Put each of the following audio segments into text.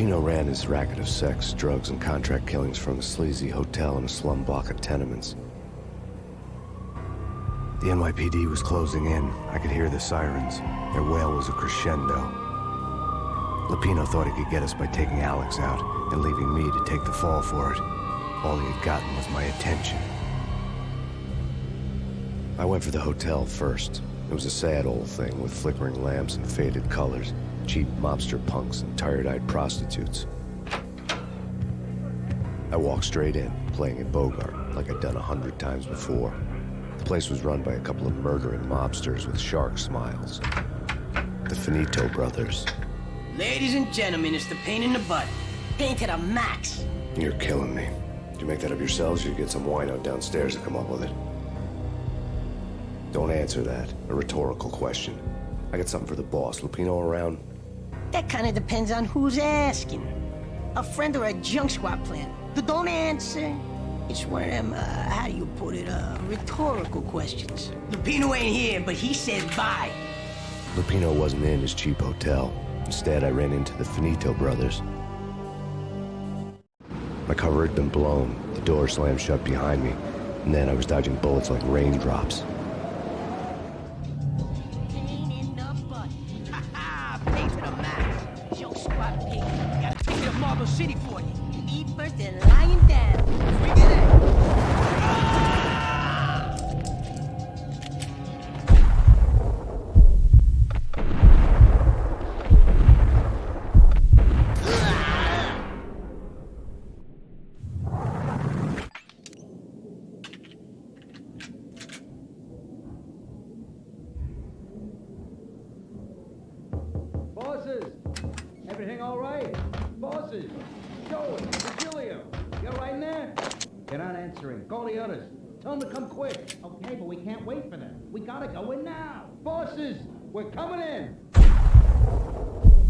Lupino ran his racket of sex, drugs, and contract killings from a sleazy hotel in a slum block of tenements. The NYPD was closing in. I could hear the sirens. Their wail was a crescendo. Lupino thought he could get us by taking Alex out and leaving me to take the fall for it. All he had gotten was my attention. I went for the hotel first. It was a sad old thing with flickering lamps and faded colors, cheap mobster punks and tired-eyed prostitutes. I walked straight in, playing at Bogart, like I'd done 100 times before. The place was run by a couple of murdering mobsters with shark smiles. The Finito brothers. Ladies and gentlemen, it's the Payne in the butt. Payne to the max. You're killing me. Did you make that up yourselves, or you get some wino downstairs to come up with it? Don't answer that. A rhetorical question. I got something for the boss. Lupino around? That kind of depends on who's asking. A friend or a junk squad plan. Don't answer. It's one of them, how do you put it, rhetorical questions. Lupino ain't here, but he said bye. Lupino wasn't in his cheap hotel. Instead, I ran into the Finito brothers. My cover had been blown. The door slammed shut behind me. And then I was dodging bullets like raindrops. Payne in the butt. Ha ha! Payne to the max. Junk squad Payne. Gotta take it to Marble City for you. Eat first and lying down. Bring it in. Bosses! Everything all right? Bosses! Joey, Virgilio, you right in there? They're not answering. Call the others. Tell them to come quick. Okay, but we can't wait for them. We gotta go in now. Bosses, we're coming in.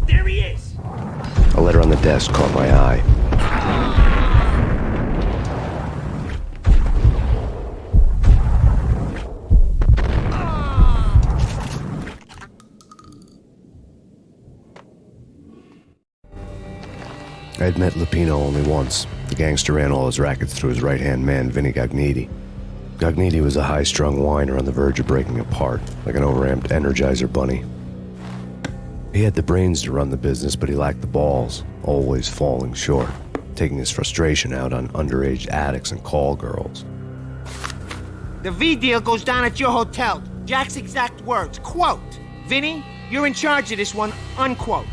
There he is! A letter on the desk caught my eye. I had met Lupino only once. The gangster ran all his rackets through his right-hand man, Vinny Gagniti. Gagniti was a high-strung whiner on the verge of breaking apart, like an overamped Energizer bunny. He had the brains to run the business, but he lacked the balls, always falling short, taking his frustration out on underage addicts and call girls. The V deal goes down at your hotel. Jack's exact words, quote, "Vinny, you're in charge of this one," unquote.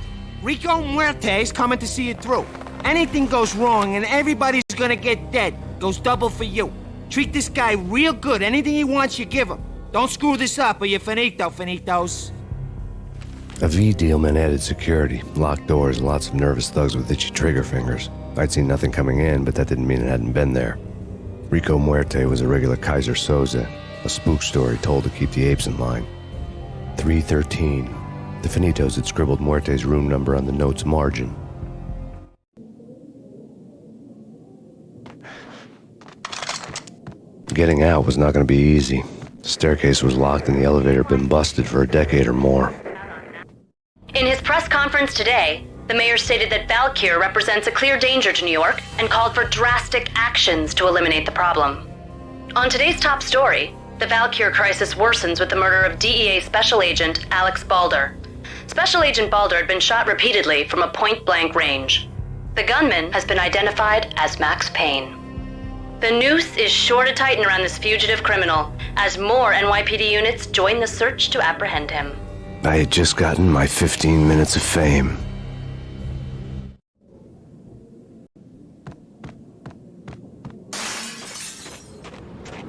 Rico Muerte's coming to see it through. Anything goes wrong and everybody's gonna get dead. Goes double for you. Treat this guy real good. Anything he wants, you give him. Don't screw this up or you're finito, finitos. A V deal meant added security, locked doors, and lots of nervous thugs with itchy trigger fingers. I'd seen nothing coming in, but that didn't mean it hadn't been there. Rico Muerte was a regular Kaiser Soze, a spook story told to keep the apes in line. 313. The Finitos had scribbled Muerte's room number on the note's margin. Getting out was not going to be easy. The staircase was locked and the elevator had been busted for a decade or more. In his press conference today, the mayor stated that Valkyr represents a clear danger to New York and called for drastic actions to eliminate the problem. On today's top story, the Valkyr crisis worsens with the murder of DEA Special Agent Alex Balder. Special Agent Balder had been shot repeatedly from a point-blank range. The gunman has been identified as Max Payne. The noose is sure to tighten around this fugitive criminal as more NYPD units join the search to apprehend him. I had just gotten my 15 minutes of fame.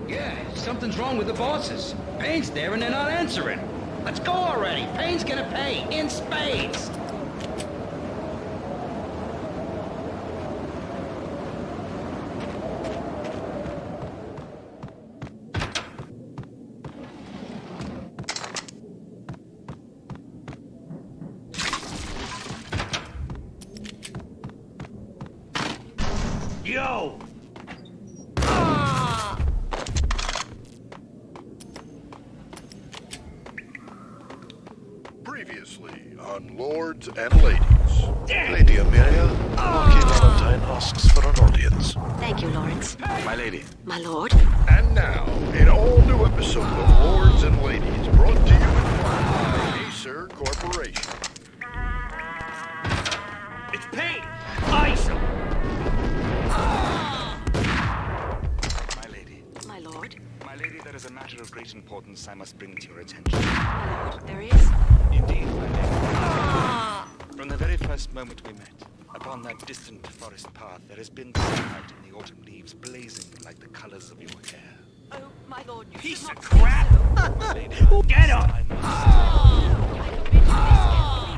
Yeah, something's wrong with the bosses. Payne's there and they're not answering. Let's go already. Payne's gonna pay in spades. Yo! Previously on Lord lords and ladies. Lady Amelia, Marquis Valentine asks for an audience. Thank you, Lawrence. My lady. My lord. And now, an all-new episode of Lords and Ladies, brought to you in part by Acer Corporation. It's Payne! Ice! My lady. My lord. My lady, there is a matter of great importance I must bring to your attention. My lord, there is. Indeed, my lady. From the very first moment we met, upon that distant forest path, there has been sunlight in the autumn leaves blazing like the colors of your hair. Oh, my lord, you Piece should of not crap! My lady, Get up! I must. I forbid you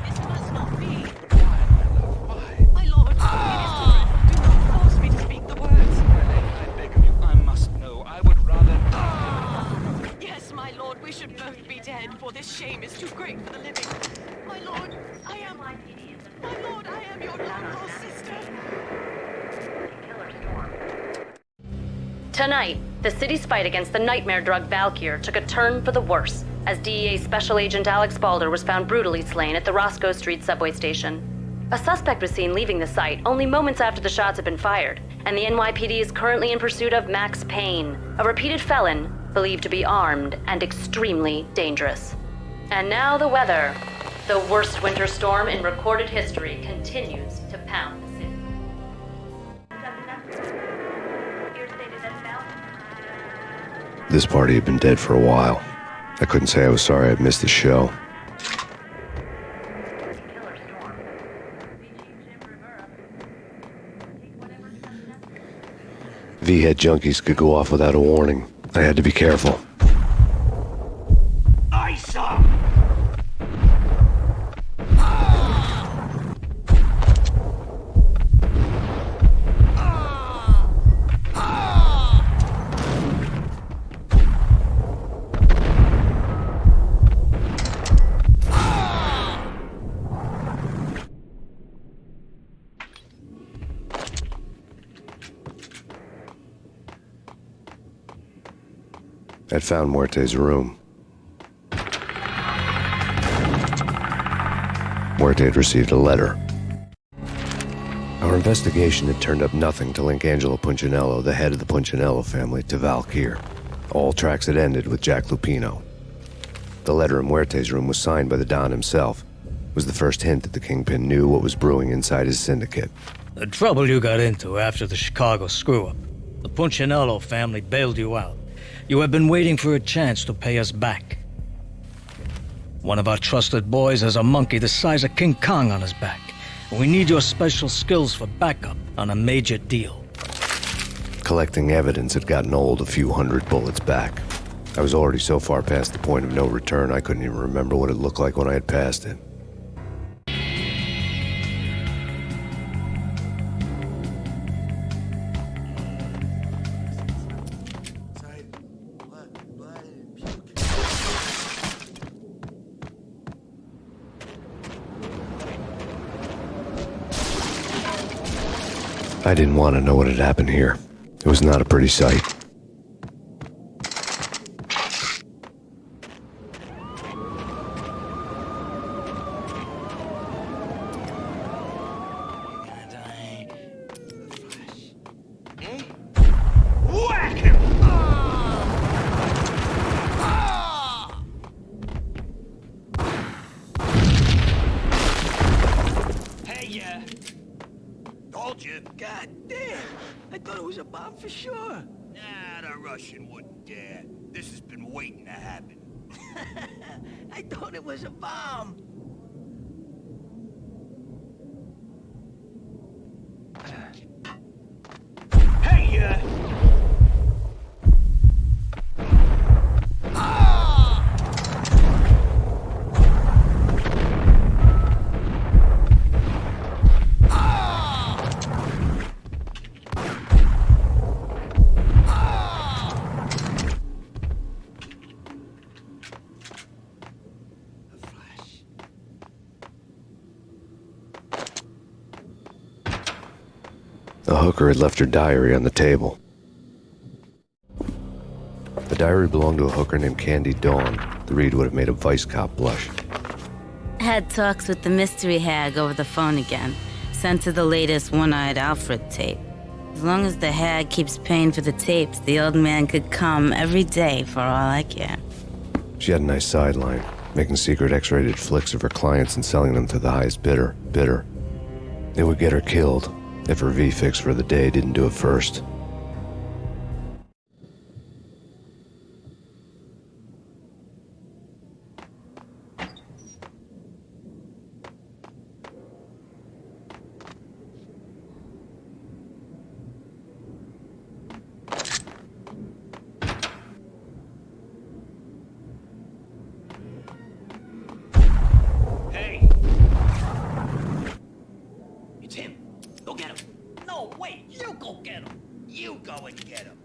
this must not be. Why, my love, why? My lord, it is too. Do not force me to speak the words. My lady, I beg of you, I must know. I would rather... Yes, my lord, we should both be dead, for this shame is too great for the living. My lord, I am... My lord, I am your lost sister. Tonight, the city's fight against the nightmare drug Valkyr took a turn for the worse as DEA Special Agent Alex Balder was found brutally slain at the Roscoe Street subway station. A suspect was seen leaving the site only moments after the shots had been fired, and the NYPD is currently in pursuit of Max Payne, a repeated felon believed to be armed and extremely dangerous. And now the weather. The worst winter storm in recorded history continues to pound the city. This party had been dead for a while. I couldn't say I was sorry I'd missed the show. V-head junkies could go off without a warning. I had to be careful. Ice! I'd found Muerte's room. Muerte had received a letter. Our investigation had turned up nothing to link Angelo Punchinello, the head of the Punchinello family, to Valkyr. All tracks had ended with Jack Lupino. The letter in Muerte's room was signed by the Don himself. It was the first hint that the Kingpin knew what was brewing inside his syndicate. The trouble you got into after the Chicago screw-up. The Punchinello family bailed you out. You have been waiting for a chance to pay us back. One of our trusted boys has a monkey the size of King Kong on his back. We need your special skills for backup on a major deal. Collecting evidence had gotten old a few hundred bullets back. I was already so far past the point of no return I couldn't even remember what it looked like when I had passed it. I didn't want to know what had happened here. It was not a pretty sight. Whack him! Hey, yeah. Told you. God damn! I thought it was a bomb for sure. Nah, the Russian wouldn't dare. This has been waiting to happen. I thought it was a bomb. Hey, The hooker had left her diary on the table. The diary belonged to a hooker named Candy Dawn. The read would have made a vice cop blush. had talks with the mystery hag over the phone again. Sent her the latest One-Eyed Alfred tape. As long as the hag keeps paying for the tapes, the old man could come every day for all I care. She had a nice sideline, making secret X-rated flicks of her clients and selling them to the highest bidder. It would get her killed if her V-fix for the day didn't do it first. Hey! It's him. Go get him. No, wait, you go get him. You go and get him.